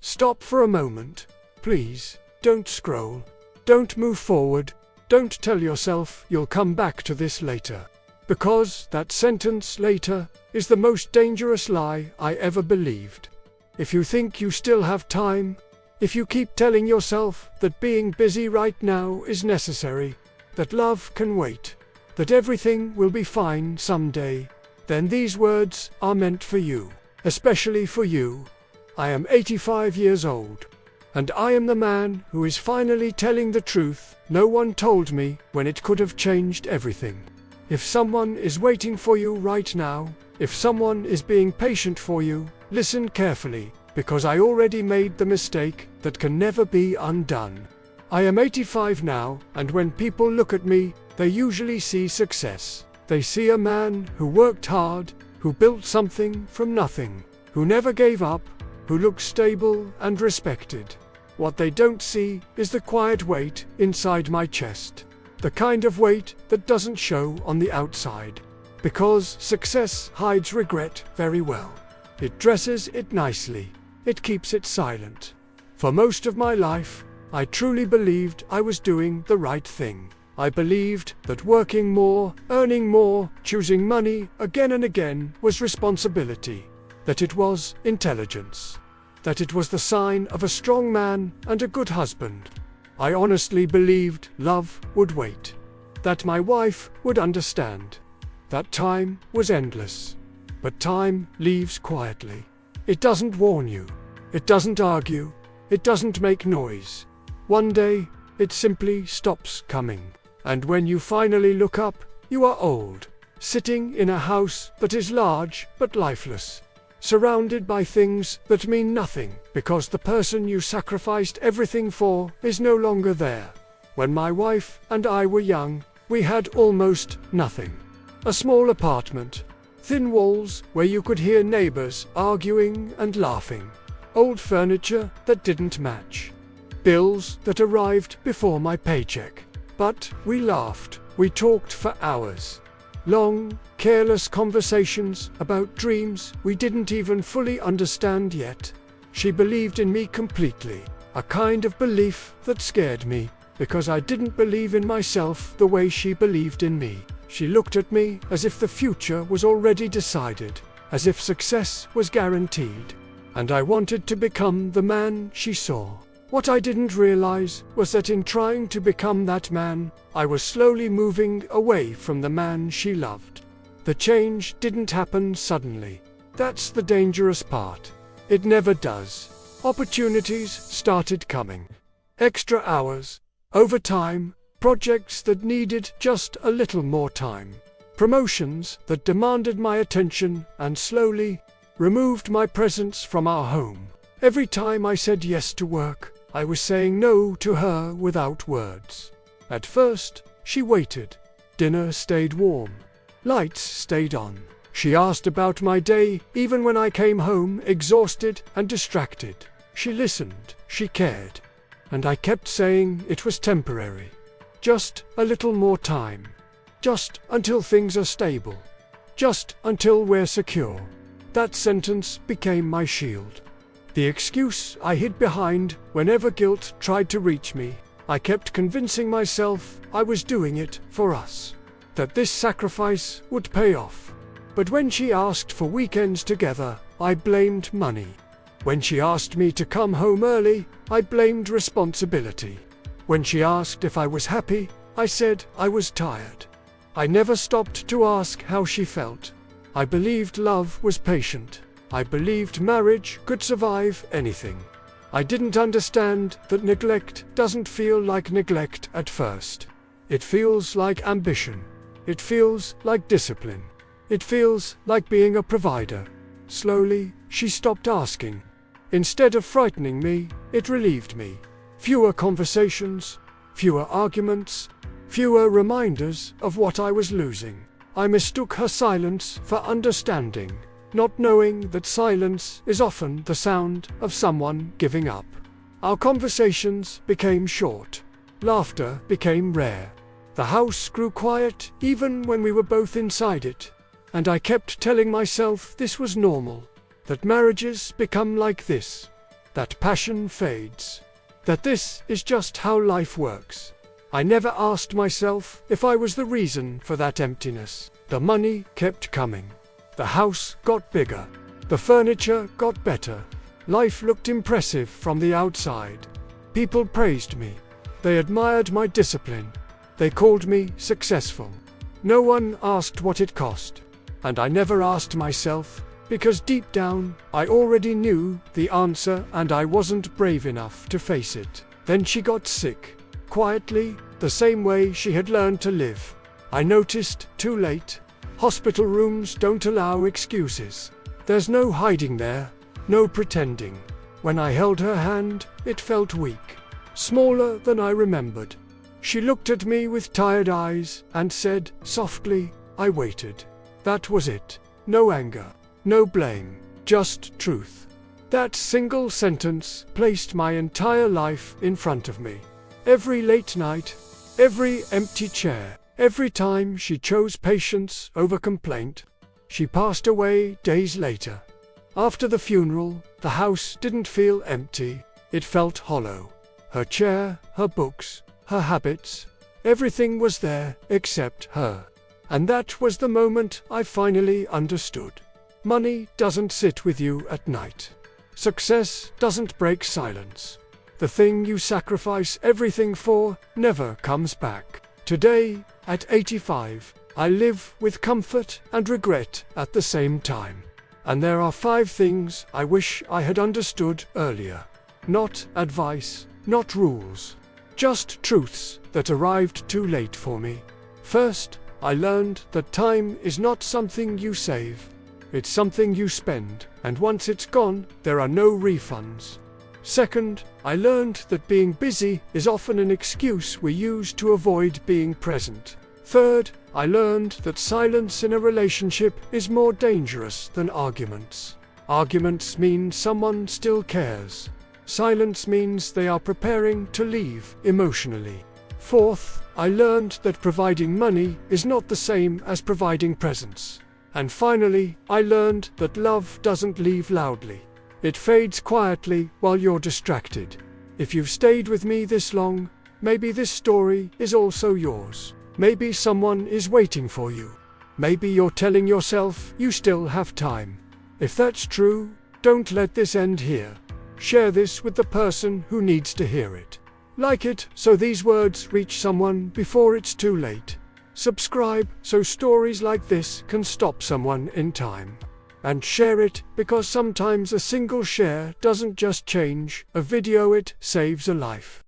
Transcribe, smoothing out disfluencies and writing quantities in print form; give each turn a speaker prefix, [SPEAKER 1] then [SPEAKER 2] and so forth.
[SPEAKER 1] Stop for a moment. Please, don't scroll. Don't move forward. Don't tell yourself you'll come back to this later. Because that sentence later is the most dangerous lie I ever believed. If you think you still have time, if you keep telling yourself that being busy right now is necessary, that love can wait, that everything will be fine someday, then these words are meant for you, especially for you. I am 85 years old, and I am the man who is finally telling the truth no one told me when it could have changed everything. If someone is waiting for you right now, if someone is being patient for you, listen carefully, because I already made the mistake that can never be undone. I am 85 now, and when people look at me, they usually see success. They see a man who worked hard, who built something from nothing, who never gave up, who looks stable and respected. What they don't see is the quiet weight inside my chest. The kind of weight that doesn't show on the outside. Because success hides regret very well. It dresses it nicely. It keeps it silent. For most of my life, I truly believed I was doing the right thing. I believed that working more, earning more, choosing money again and again was responsibility. That it was intelligence. That it was the sign of a strong man and a good husband. I honestly believed love would wait. That my wife would understand. That time was endless. But time leaves quietly. It doesn't warn you. It doesn't argue. It doesn't make noise. One day, it simply stops coming. And when you finally look up, you are old, sitting in a house that is large but lifeless, surrounded by things that mean nothing because the person you sacrificed everything for is no longer there. When my wife and I were young, we had almost nothing. A small apartment, thin walls where you could hear neighbors arguing and laughing, old furniture that didn't match, bills that arrived before my paycheck. But we laughed, we talked for hours. Long, careless conversations about dreams we didn't even fully understand yet. She believed in me completely, a kind of belief that scared me, because I didn't believe in myself the way she believed in me. She looked at me as if the future was already decided, as if success was guaranteed, and I wanted to become the man she saw. What I didn't realize was that in trying to become that man, I was slowly moving away from the man she loved. The change didn't happen suddenly. That's the dangerous part. It never does. Opportunities started coming. Extra hours, overtime, projects that needed just a little more time. Promotions that demanded my attention and slowly removed my presence from our home. Every time I said yes to work, I was saying no to her without words. At first, she waited. Dinner stayed warm. Lights stayed on. She asked about my day, even when I came home exhausted and distracted. She listened, she cared. And I kept saying it was temporary. Just a little more time. Just until things are stable. Just until we're secure. That sentence became my shield. The excuse I hid behind whenever guilt tried to reach me. I kept convincing myself I was doing it for us. That this sacrifice would pay off. But when she asked for weekends together, I blamed money. When she asked me to come home early, I blamed responsibility. When she asked if I was happy, I said I was tired. I never stopped to ask how she felt. I believed love was patient. I believed marriage could survive anything. I didn't understand that neglect doesn't feel like neglect at first. It feels like ambition. It feels like discipline. It feels like being a provider. Slowly, she stopped asking. Instead of frightening me, it relieved me. Fewer conversations, fewer arguments, fewer reminders of what I was losing. I mistook her silence for understanding, not knowing that silence is often the sound of someone giving up. Our conversations became short. Laughter became rare. The house grew quiet even when we were both inside it. And I kept telling myself this was normal, that marriages become like this. that passion fades, that this is just how life works. I never asked myself if I was the reason for that emptiness. The money kept coming. The house got bigger. The furniture got better. Life looked impressive from the outside. People praised me. They admired my discipline. They called me successful. No one asked what it cost. And I never asked myself, because deep down, I already knew the answer and I wasn't brave enough to face it. Then she got sick. Quietly, the same way she had learned to live. I noticed, too late. Hospital rooms don't allow excuses. There's no hiding there, no pretending. When I held her hand, it felt weak, smaller than I remembered. She looked at me with tired eyes and said, softly, I waited. That was it. No anger, no blame, just truth. That single sentence placed my entire life in front of me. Every late night, every empty chair, every time she chose patience over complaint. She passed away days later. After the funeral, the house didn't feel empty, it felt hollow. Her chair, her books, her habits, everything was there except her. And that was the moment I finally understood. Money doesn't sit with you at night. Success doesn't break silence. The thing you sacrifice everything for never comes back. Today, at 85, I live with comfort and regret at the same time. And there are 5 things I wish I had understood earlier. Not advice, not rules. Just truths that arrived too late for me. First, I learned that time is not something you save. It's something you spend, and once it's gone, there are no refunds. Second, I learned that being busy is often an excuse we use to avoid being present. Third, I learned that silence in a relationship is more dangerous than arguments. Arguments mean someone still cares. Silence means they are preparing to leave emotionally. Fourth, I learned that providing money is not the same as providing presence. And finally, I learned that love doesn't leave loudly. It fades quietly while you're distracted. If you've stayed with me this long, maybe this story is also yours. Maybe someone is waiting for you. Maybe you're telling yourself you still have time. If that's true, don't let this end here. Share this with the person who needs to hear it. Like it so these words reach someone before it's too late. Subscribe so stories like this can stop someone in time. And share it because sometimes a single share doesn't just change a video, it saves a life.